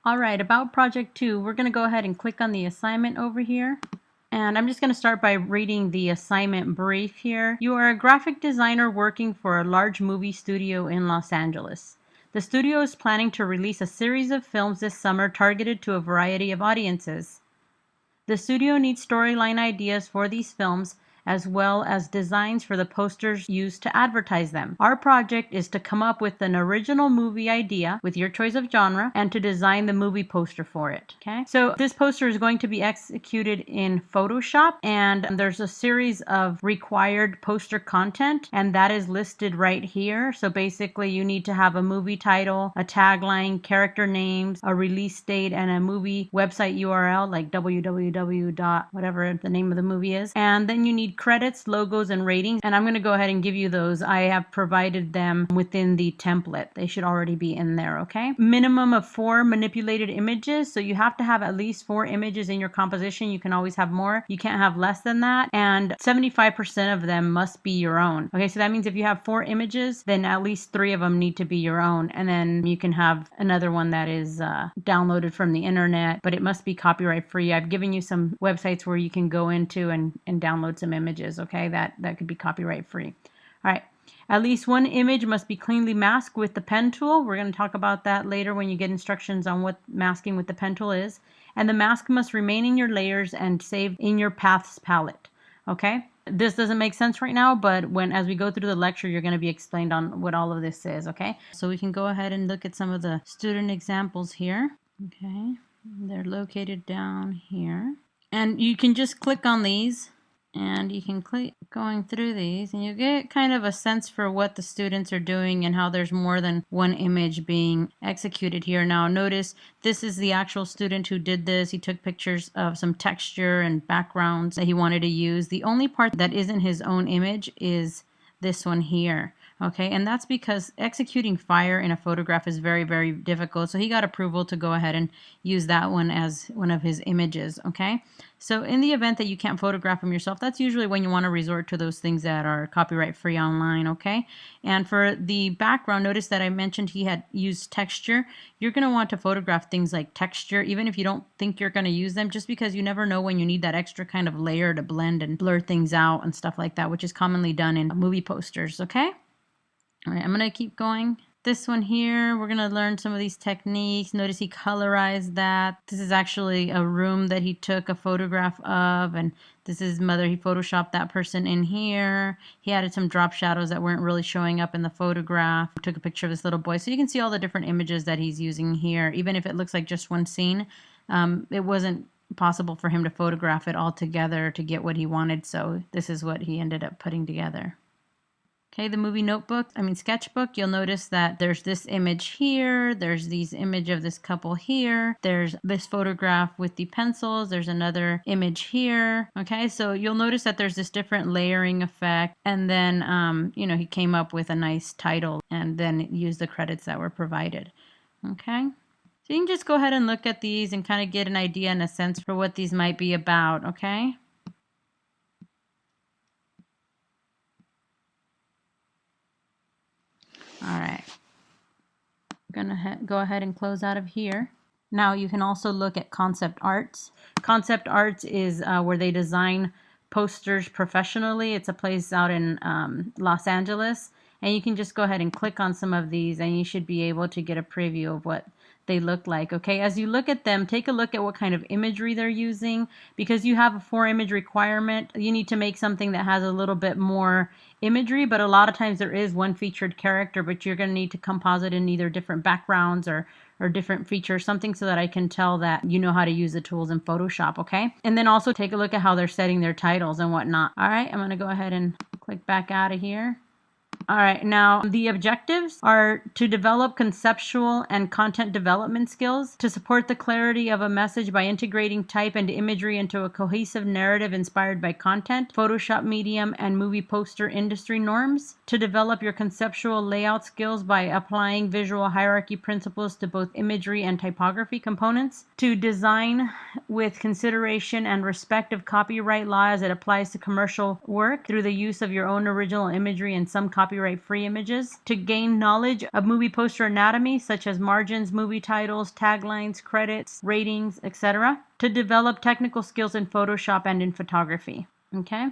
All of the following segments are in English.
All right, about project 2, we're going to go ahead and click on the assignment over here. And I'm just going to start by reading the assignment brief here. You are a graphic designer working for a large movie studio in Los Angeles. The studio is planning to release a series of films this summer targeted to a variety of audiences. The studio needs storyline ideas for these films, as well as designs for the posters used to advertise them. Our project is to come up with an original movie idea with your choice of genre and to design the movie poster for it. Okay, so this poster is going to be executed in Photoshop, and there's a series of required poster content, and that is listed right here. So basically you need to have a movie title, a tagline, character names, a release date, and a movie website URL like www. whatever the name of the movie is. And then you need credits, logos, and ratings. And I'm going to go ahead and give you those. I have provided them within the template. They should already be in there, okay? Minimum of 4 manipulated images. So you have to have at least 4 images in your composition. You can always have more. You can't have less than that. And 75% of them must be your own. Okay, so that means if you have 4 images, then at least 3 of them need to be your own. And then you can have another one that is downloaded from the internet, but it must be copyright free. I've given you some websites where you can go into and download some images, okay? That could be copyright free. All right. At least one image must be cleanly masked with the pen tool. We're going to talk about that later when you get instructions on what masking with the pen tool is. And the mask must remain in your layers and saved in your paths palette, okay? This doesn't make sense right now, but as we go through the lecture, you're going to be explained on what all of this is, okay? So we can go ahead and look at some of the student examples here, okay? They're located down here. And you can just click on these and you can click going through these and you get kind of a sense for what the students are doing and how there's more than one image being executed here. Now notice this is the actual student who did this. He took pictures of some texture and backgrounds that he wanted to use. The only part that isn't his own image is this one here. Okay, and that's because executing fire in a photograph is very, very difficult. So he got approval to go ahead and use that one as one of his images. Okay, so in the event that you can't photograph them yourself, that's usually when you want to resort to those things that are copyright free online. Okay, and for the background, notice that I mentioned he had used texture. You're going to want to photograph things like texture, even if you don't think you're going to use them, just because you never know when you need that extra kind of layer to blend and blur things out and stuff like that, which is commonly done in movie posters. Okay. All right, I'm going to keep going. This one here, we're going to learn some of these techniques. Notice he colorized that. This is actually a room that he took a photograph of, and this is mother. He photoshopped that person in here. He added some drop shadows that weren't really showing up in the photograph. Took a picture of this little boy. So you can see all the different images that he's using here. Even if it looks like just one scene, it wasn't possible for him to photograph it all together to get what he wanted. So this is what he ended up putting together. Okay, the movie sketchbook, you'll notice that there's this image here, there's these image of this couple here, there's this photograph with the pencils, there's another image here. Okay, so you'll notice that there's this different layering effect, and then, he came up with a nice title and then used the credits that were provided. Okay, so you can just go ahead and look at these and kind of get an idea and a sense for what these might be about, okay? All right, I'm gonna go ahead and close out of here. Now you can also look at concept arts. Concept arts is where they design posters professionally. It's a place out in Los Angeles, and you can just go ahead and click on some of these and you should be able to get a preview of what they look like. Okay, as you look at them, take a look at what kind of imagery they're using. Because you have a 4 image requirement, you need to make something that has a little bit more imagery, but a lot of times there is one featured character, but you're going to need to composite in either different backgrounds or different features, something so that I can tell that you know how to use the tools in Photoshop, okay? And then also take a look at how they're setting their titles and whatnot. All right, I'm going to go ahead and click back out of here. All right, now the objectives are to develop conceptual and content development skills, to support the clarity of a message by integrating type and imagery into a cohesive narrative inspired by content, Photoshop medium, and movie poster industry norms, to develop your conceptual layout skills by applying visual hierarchy principles to both imagery and typography components, to design with consideration and respect of copyright law as it applies to commercial work through the use of your own original imagery and some copyright copyright-free images. To gain knowledge of movie poster anatomy, such as margins, movie titles, taglines, credits, ratings, etc. To develop technical skills in Photoshop and in photography. Okay.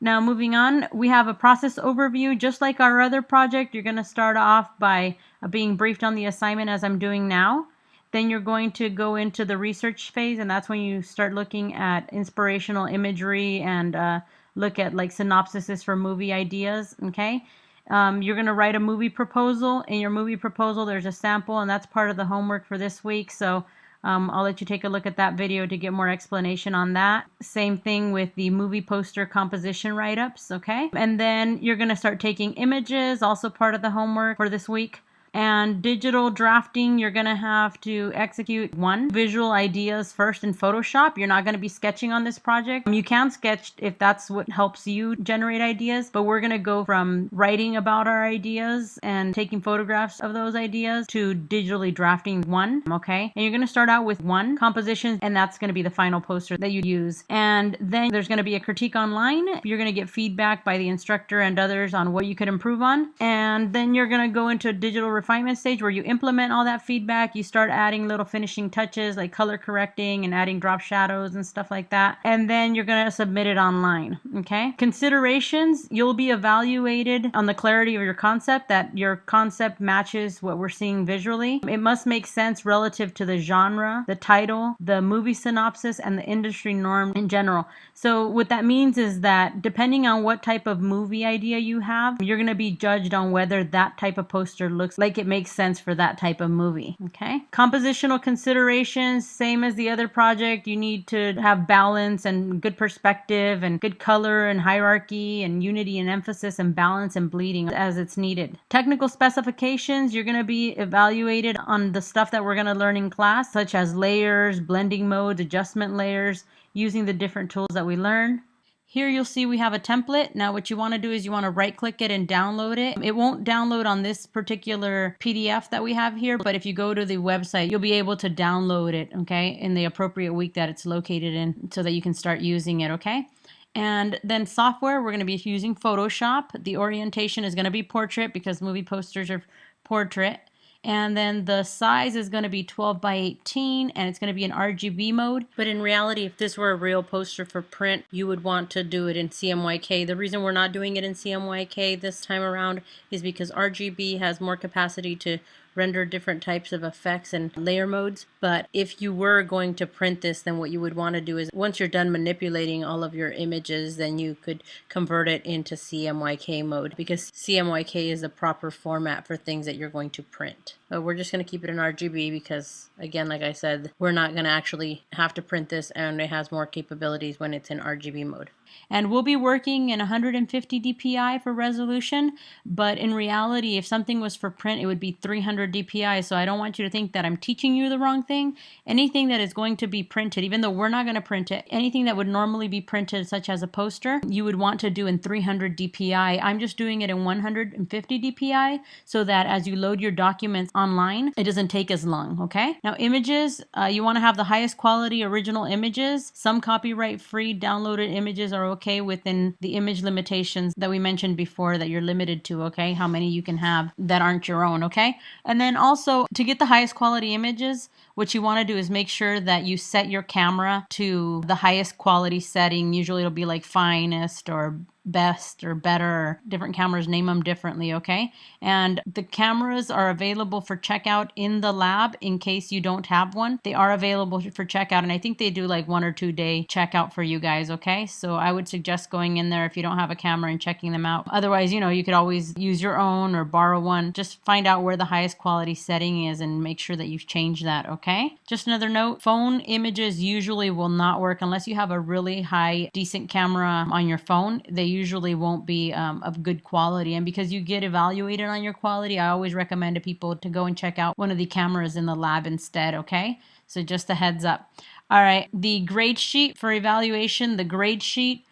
Now moving on, we have a process overview. Just like our other project, you're going to start off by being briefed on the assignment as I'm doing now. Then you're going to go into the research phase, and that's when you start looking at inspirational imagery and look at like synopsises for movie ideas, okay? You're going to write a movie proposal. In your movie proposal, there's a sample, and that's part of the homework for this week. So I'll let you take a look at that video to get more explanation on that. Same thing with the movie poster composition write-ups, okay? And then you're going to start taking images, also part of the homework for this week. And digital drafting, you're going to have to execute 1, visual ideas first in Photoshop. You're not going to be sketching on this project. You can sketch if that's what helps you generate ideas, but we're going to go from writing about our ideas and taking photographs of those ideas to digitally drafting 1, okay? And you're going to start out with 1 composition, and that's going to be the final poster that you use. And then there's going to be a critique online. You're going to get feedback by the instructor and others on what you could improve on. And then you're going to go into a digital refinement stage where you implement all that feedback. You start adding little finishing touches like color correcting and adding drop shadows and stuff like that. And then you're going to submit it online. Okay. Considerations, you'll be evaluated on the clarity of your concept, that your concept matches what we're seeing visually. It must make sense relative to the genre, the title, the movie synopsis, and the industry norm in general. So what that means is that depending on what type of movie idea you have, you're going to be judged on whether that type of poster looks like it makes sense for that type of movie. Okay. Compositional considerations, same as the other project. You need to have balance and good perspective and good color and hierarchy and unity and emphasis and balance and bleeding as it's needed. Technical specifications, you're going to be evaluated on the stuff that we're going to learn in class, such as layers, blending modes, adjustment layers, using the different tools that we learn. Here you'll see we have a template. Now what you want to do is you want to right click it and download it. It won't download on this particular PDF that we have here, but if you go to the website, you'll be able to download it, okay, in the appropriate week that it's located in so that you can start using it, okay? And then software, we're going to be using Photoshop. The orientation is going to be portrait because movie posters are portrait. And then the size is going to be 12 by 18 and it's going to be in RGB mode. But in reality, if this were a real poster for print, you would want to do it in CMYK. The reason we're not doing it in CMYK this time around is because RGB has more capacity to render different types of effects and layer modes. But if you were going to print this, then what you would want to do is once you're done manipulating all of your images, then you could convert it into CMYK mode, because CMYK is the proper format for things that you're going to print. But we're just going to keep it in RGB because, again, like I said, we're not going to actually have to print this, and it has more capabilities when it's in RGB mode. And we'll be working in 150 dpi for resolution, but in reality, if something was for print, it would be 300 dpi. So I don't want you to think that I'm teaching you the wrong thing. Anything that is going to be printed, even though we're not going to print it, anything that would normally be printed, such as a poster, you would want to do in 300 dpi. I'm just doing it in 150 dpi so that as you load your documents online, it doesn't take as long, okay? Now images, you want to have the highest quality original images. Some copyright-free downloaded images are okay within the image limitations that we mentioned before that you're limited to, okay? How many you can have that aren't your own, okay? And then also, to get the highest quality images, what you want to do is make sure that you set your camera to the highest quality setting. Usually it'll be like finest or best or better. Different cameras name them differently, okay? And the cameras are available for checkout in the lab in case you don't have one. They are available for checkout, and I think they do like 1 or 2 day checkout for you guys, okay? So I would suggest going in there if you don't have a camera and checking them out. Otherwise, you know, you could always use your own or borrow one. Just find out where the highest quality setting is and make sure that you've changed that, okay? Just another note, phone images usually will not work unless you have a really high, decent camera on your phone. They usually won't be of good quality, and because you get evaluated on your quality, I always recommend to people to go and check out one of the cameras in the lab instead, okay? So just a heads up. All right, the grade sheet for evaluation, the grade sheet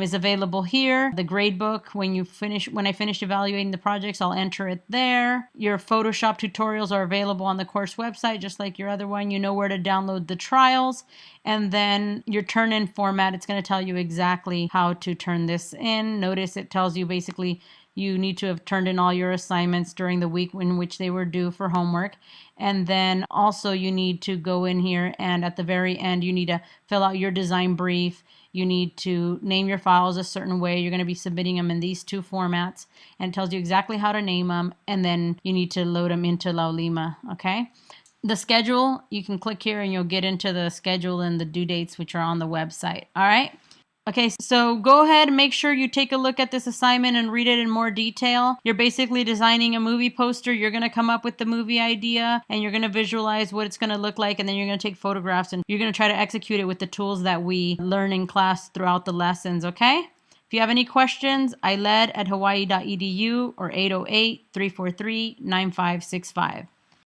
is available here. The grade book, when I finish evaluating the projects, I'll enter it there. Your Photoshop tutorials are available on the course website, just like your other one. You know where to download the trials. And then your turn-in format, it's going to tell you exactly how to turn this in. Notice it tells you basically You need to have turned in all your assignments during the week in which they were due for homework. And then also you need to go in here and at the very end you need to fill out your design brief. You need to name your files a certain way. You're going to be submitting them in these two formats, and it tells you exactly how to name them, and then you need to load them into Laulima, okay? The schedule, you can click here and you'll get into the schedule and the due dates which are on the website, all right? Okay, so go ahead and make sure you take a look at this assignment and read it in more detail. You're basically designing a movie poster. You're going to come up with the movie idea and you're going to visualize what it's going to look like, and then you're going to take photographs and you're going to try to execute it with the tools that we learn in class throughout the lessons, okay? If you have any questions, iled@hawaii.edu or 808-343-9565.